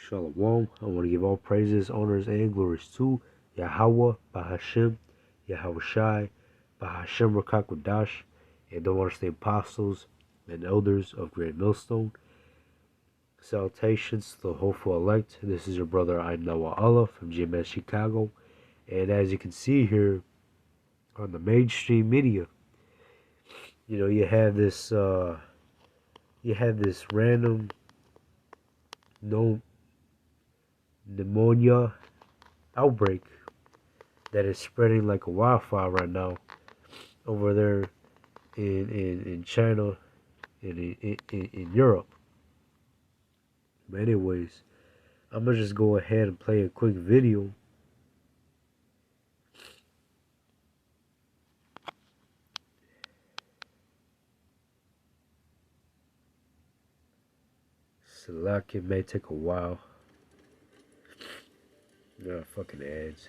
Shalom. I want to give all praises, honors, and glories to Yahweh, Bahashem, Yahweh Shai, Bahashem Rakakwadash, and don't want to say apostles and elders of Great Millstone. Salutations to the hopeful elect. This is your brother, I'm Noah Allah from GMS Chicago. And as you can see here on the mainstream media, you have this random no pneumonia outbreak that is spreading like a wildfire right now over there in China and in Europe. But anyways, I'm gonna just go ahead and play a quick video. Select it may take a while. Fucking ads.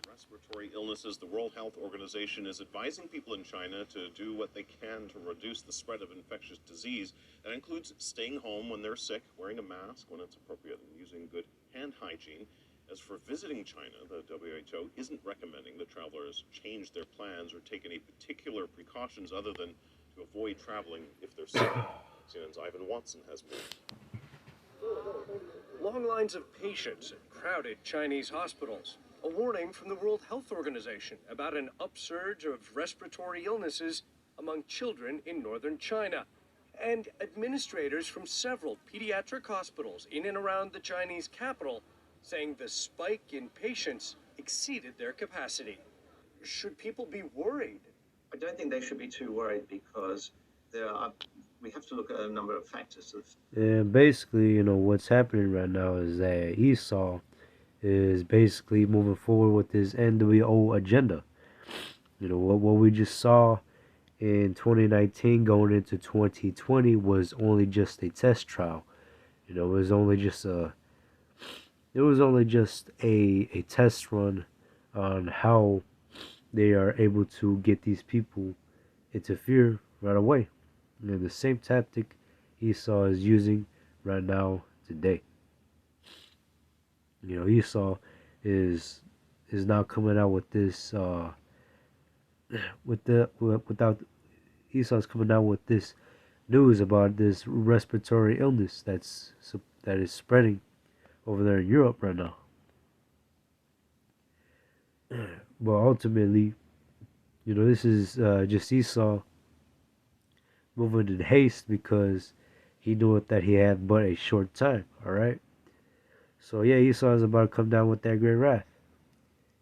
Respiratory illnesses, the World Health Organization is advising people in China to do what they can to reduce the spread of infectious disease. That includes staying home when they're sick, wearing a mask when it's appropriate, and using good hand hygiene. As for visiting China, the WHO isn't recommending that travelers change their plans or take any particular precautions other than to avoid traveling if they're sick. CNN's Ivan Watson has more. Long lines of patients in crowded Chinese hospitals. A warning from the World Health Organization about an upsurge of respiratory illnesses among children in northern China. And administrators from several pediatric hospitals in and around the Chinese capital saying the spike in patients exceeded their capacity. Should people be worried? I don't think they should be too worried because we have to look at a number of factors. And basically, what's happening right now is that Esau is basically moving forward with his NWO agenda. What we just saw in 2019 going into 2020 was only just a test trial. It was only just a test run on how they are able to get these people interfere right away. The same tactic Esau is using right now today. Esau is now coming out with this Esau's coming out with this news about this respiratory illness that is spreading over there in Europe right now. But ultimately, this is just Esau moving in haste because he knew that he had but a short time. All right. So yeah, Esau is about to come down with that great wrath.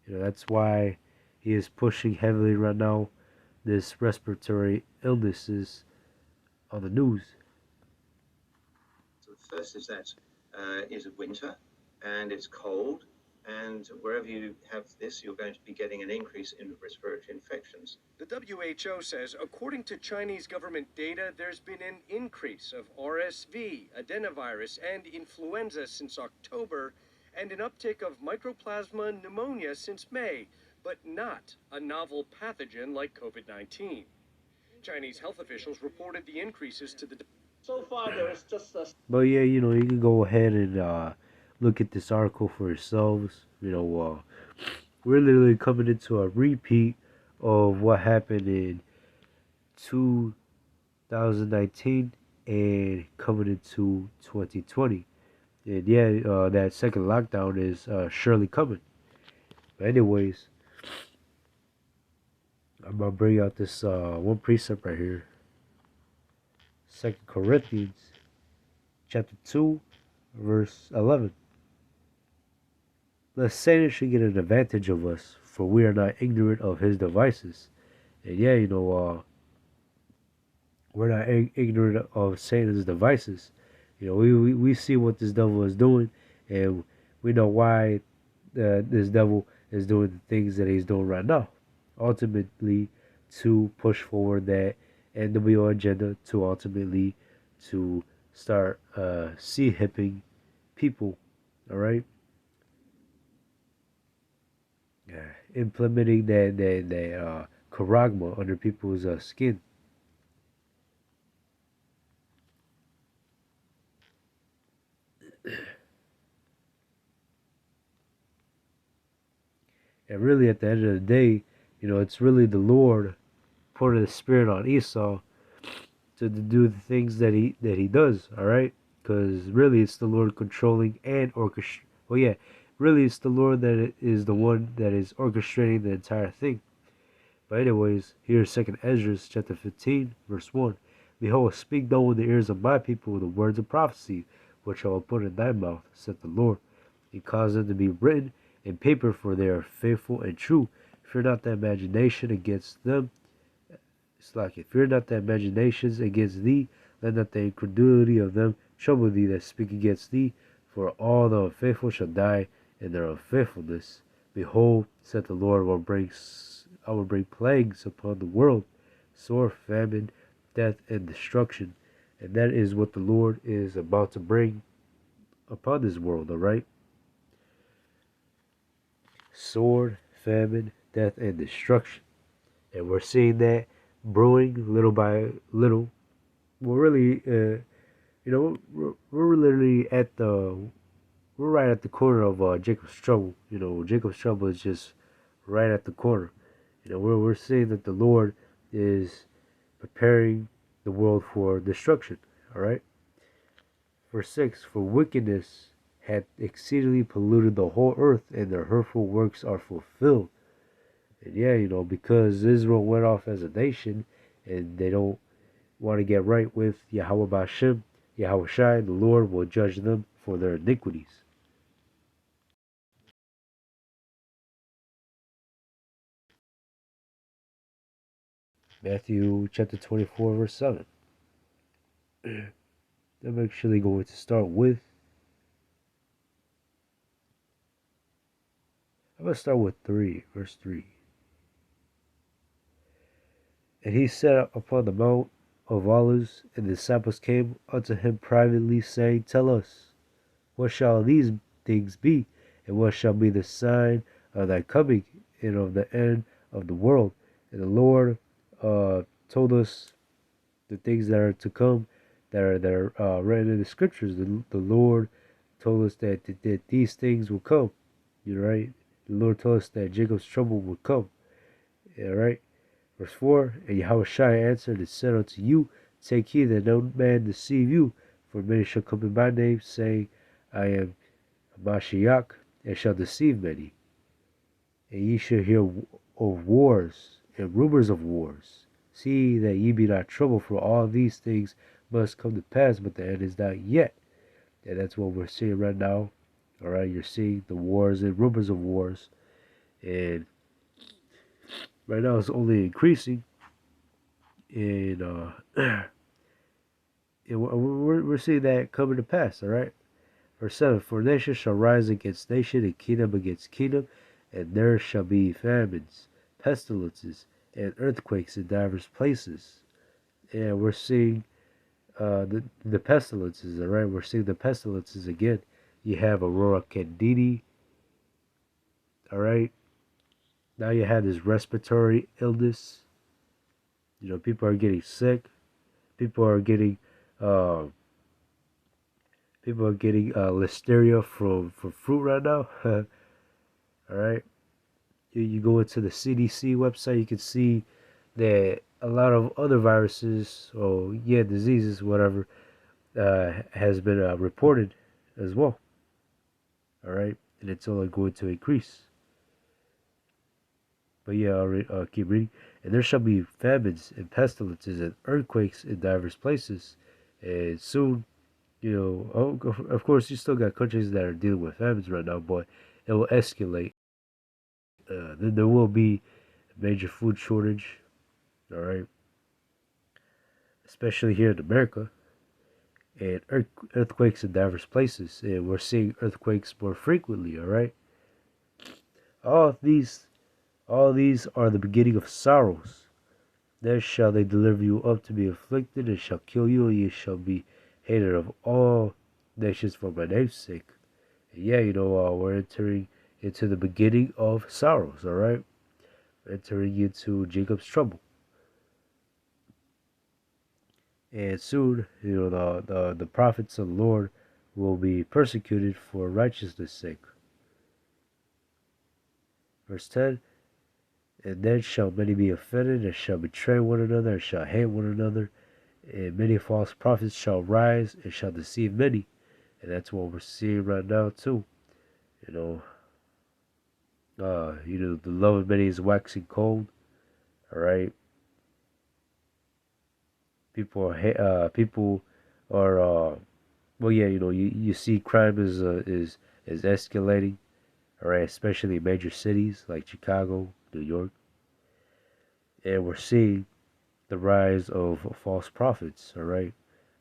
That's why he is pushing heavily right now this respiratory illnesses on the news. So the first is that is winter and it's cold, and wherever you have this, you're going to be getting an increase in respiratory infections. The WHO says, according to Chinese government data, there's been an increase of RSV, adenovirus, and influenza since October, and an uptick of mycoplasma pneumonia since May, but not a novel pathogen like COVID-19. Chinese health officials reported the increases to the... So far, there is just a... But yeah, you can go ahead and look at this article for yourselves. We're literally coming into a repeat of what happened in 2019 and coming into 2020. And yeah, that second lockdown is surely coming. But anyways, I'm going to bring out this one precept right here. 2 Corinthians chapter 2, verse 11. Lest Satan should get an advantage of us, for we are not ignorant of his devices. And yeah, we're not ignorant of Satan's devices. We see what this devil is doing, and we know why this devil is doing the things that he's doing right now. Ultimately, to push forward that NWO agenda, to ultimately to start hipping people. All right. implementing that charagma under people's skin. And really, at the end of the day, it's really the Lord pouring the Spirit on Esau to do the things that he does. All right, because really, it's the Lord controlling and orchestrating. Well, yeah, really, it's the Lord that is the one that is orchestrating the entire thing. But anyways, here's Second Ezra chapter 15, verse 1. Behold, speak thou in the ears of my people the words of prophecy, which I will put in thy mouth, saith the Lord, and cause them to be written in paper, for they are faithful and true. Fear not the imagination against them. It's like it. Fear not the imaginations against thee, let not the incredulity of them trouble thee that speak against thee, for all the unfaithful shall die in their unfaithfulness. Behold, saith the Lord, I will bring plagues upon the world, sword, famine, death, and destruction. And that is what the Lord is about to bring upon this world, alright? Sword, famine, death, and destruction. And we're seeing that brewing little by little. We're really, we're literally we're right at the corner of Jacob's trouble. Jacob's trouble is just right at the corner. We're seeing that the Lord is preparing the world for destruction. All right. Verse 6: For wickedness hath exceedingly polluted the whole earth, and their hurtful works are fulfilled. And yeah, because Israel went off as a nation, and they don't want to get right with Yahweh Bashem, Yahweh Shai, the Lord will judge them for their iniquities. Matthew chapter 24, verse 7. I'm actually going to start with, I'm going to start with 3, verse 3. And he sat upon the Mount of Olives, and the disciples came unto him privately, saying, Tell us, what shall these things be? And what shall be the sign of thy coming and of the end of the world? And the Lord told us the things that are to come, that are written in the scriptures. The Lord told us that these things will come. Right? The Lord told us that Jacob's trouble would come. All right. Verse 4, And Yahweh Shai answered and said unto you, Take heed that no man deceive you, for many shall come in my name, saying, I am Mashiach, and shall deceive many. And ye shall hear of wars, and rumors of wars. See that ye be not troubled, for all these things must come to pass, but the end is not yet. And that's what we're seeing right now. All right, you're seeing the wars and rumors of wars. And right now it's only increasing. And we're seeing that coming to pass, all right? Verse 7, For nation shall rise against nation, and kingdom against kingdom, and there shall be famines, pestilences, and earthquakes in divers places. And we're seeing the pestilences, all right? We're seeing the pestilences again. You have Aurora Candidi, all right? Now you have this respiratory illness. People are getting sick. People are getting listeria from fruit right now. All right. You go into the CDC website, you can see that a lot of other viruses or diseases, whatever, has been reported as well. All right, and it's only going to increase. But yeah, I'll keep reading. And there shall be famines and pestilences and earthquakes in divers places, and soon, of course, you still got countries that are dealing with famines right now, but it will escalate. Then there will be a major food shortage, all right, especially here in America, and earthquakes in diverse places, and we're seeing earthquakes more frequently, all right. All these are the beginning of sorrows. Then shall they deliver you up to be afflicted, and shall kill you, and ye shall be hated of all nations for my name's sake. And yeah, we're entering into the beginning of sorrows, all right? Entering into Jacob's trouble. And soon, the prophets of the Lord will be persecuted for righteousness' sake. Verse 10, and then shall many be offended, and shall betray one another, and shall hate one another, and many false prophets shall rise, and shall deceive many. And that's what we're seeing right now, too. The love of many is waxing cold, all right? People are well, yeah, you see crime is escalating, all right, especially in major cities like Chicago, New York, and we're seeing the rise of false prophets, all right,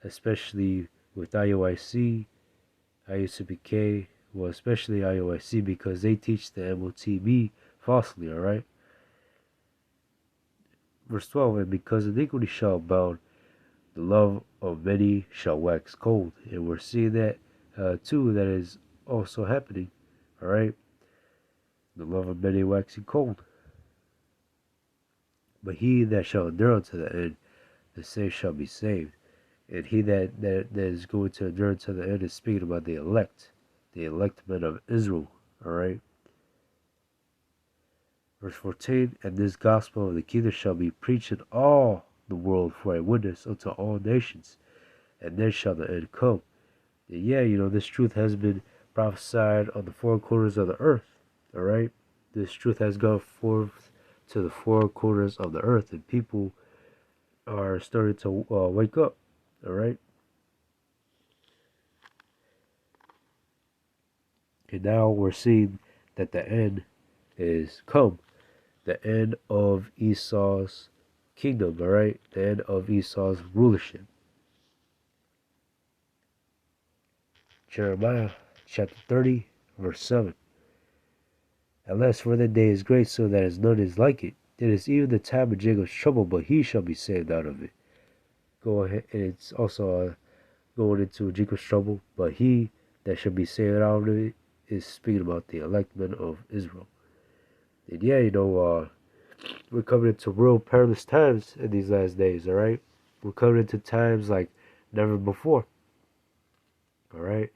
especially with IOIC, IUCPK, well, especially IOIC because they teach the MOTB falsely, all right. Verse 12, and because iniquity shall abound, the love of many shall wax cold. And we're seeing that too, that is also happening. All right? The love of many waxing cold. But he that shall endure unto the end, the same shall be saved. And he that is going to endure unto the end is speaking about the elect men of Israel. All right? Verse 14, and this gospel of the kingdom shall be preached in all the world for a witness unto all nations, and then shall the end come. And yeah, this truth has been prophesied on the four corners of the earth, all right? This truth has gone forth to the four corners of the earth, and people are starting to wake up, all right? And now we're seeing that the end is come. The end of Esau's kingdom, all right? The end of Esau's rulership. Jeremiah chapter 30, verse 7. Unless for the day is great, so that as none is like it. It is even the time of Jacob's trouble, but he shall be saved out of it. Go ahead, and it's also going into Jacob's trouble, but he that shall be saved out of it is speaking about the elect men of Israel. And yeah, we're coming into real perilous times in these last days, all right? We're coming into times like never before, all right?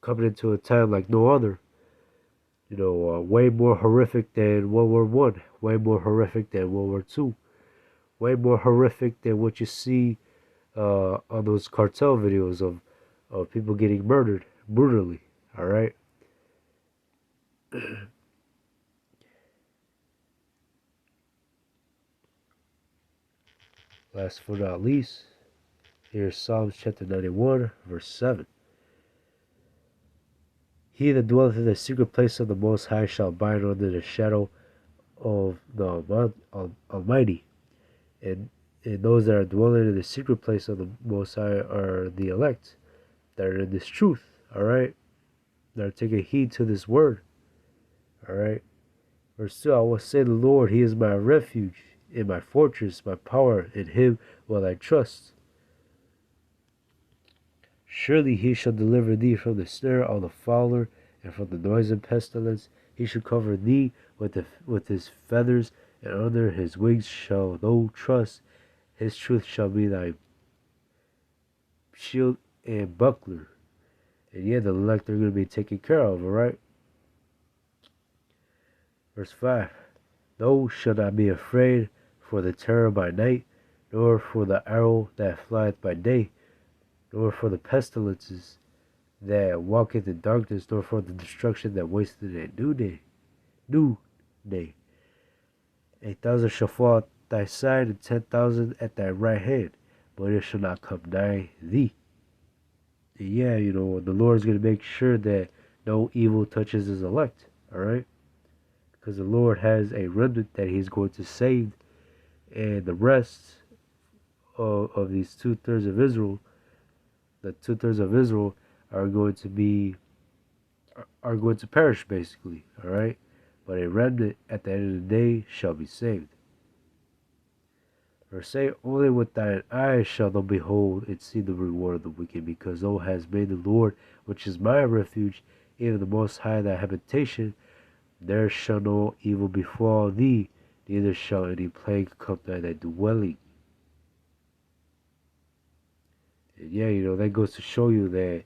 Coming into a time like no other, way more horrific than World War One, way more horrific than World War Two, way more horrific than what you see on those cartel videos of people getting murdered brutally, all right? Last but not least, here's Psalms chapter 91, verse 7. He that dwelleth in the secret place of the Most High shall abide under the shadow of the Almighty. And those that are dwelling in the secret place of the Most High are the elect that are in this truth, all right? That are taking heed to this word, all right? Verse 2, I will say the Lord, he is my refuge, in my fortress, my power, in him will I trust. Surely he shall deliver thee from the snare of the fowler, and from the noisome pestilence. He shall cover thee with his feathers, and under his wings shall thou trust. His truth shall be thy shield and buckler. And yeah, the elect are going to be taken care of, alright? Verse 5, thou shalt not be afraid for the terror by night, nor for the arrow that flieth by day, nor for the pestilences that walketh in darkness, nor for the destruction that wasteth at noonday. 1,000 shall fall at thy side, and 10,000 at thy right hand, but it shall not come nigh thee. And yeah, the Lord is going to make sure that no evil touches his elect, alright? Because the Lord has a remnant that he's going to save, and the rest of these 2/3 of Israel, the 2/3 of Israel are going to perish, basically, all right? But a remnant at the end of the day shall be saved. Or say only with thine eyes shalt thou behold and see the reward of the wicked, because thou hast made the Lord, which is my refuge, even the Most High thy habitation. There shall no evil befall thee, neither shall any plague come nigh thy dwelling. And yeah, that goes to show you that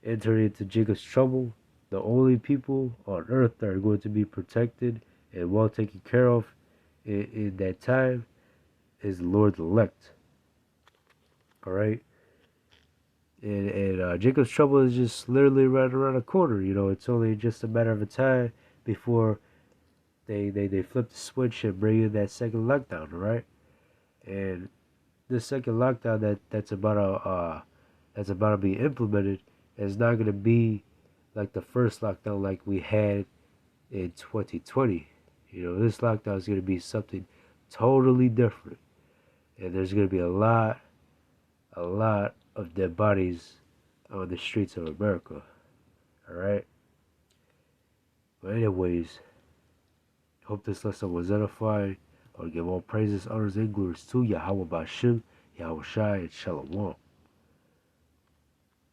entering into Jacob's trouble, the only people on earth that are going to be protected and well taken care of in that time is the Lord's elect. Alright? And Jacob's trouble is just literally right around the corner. It's only just a matter of a time before they flip the switch and bring in that second lockdown, right? And this second lockdown that's about to be implemented is not going to be like the first lockdown like we had in 2020. This lockdown is going to be something totally different, and there's going to be a lot of dead bodies on the streets of America. Alright? But anyways, hope this lesson was edifying. I will give all praises, honors, and glories to Yahweh Bashim, Yahweh Shai, and Shalom.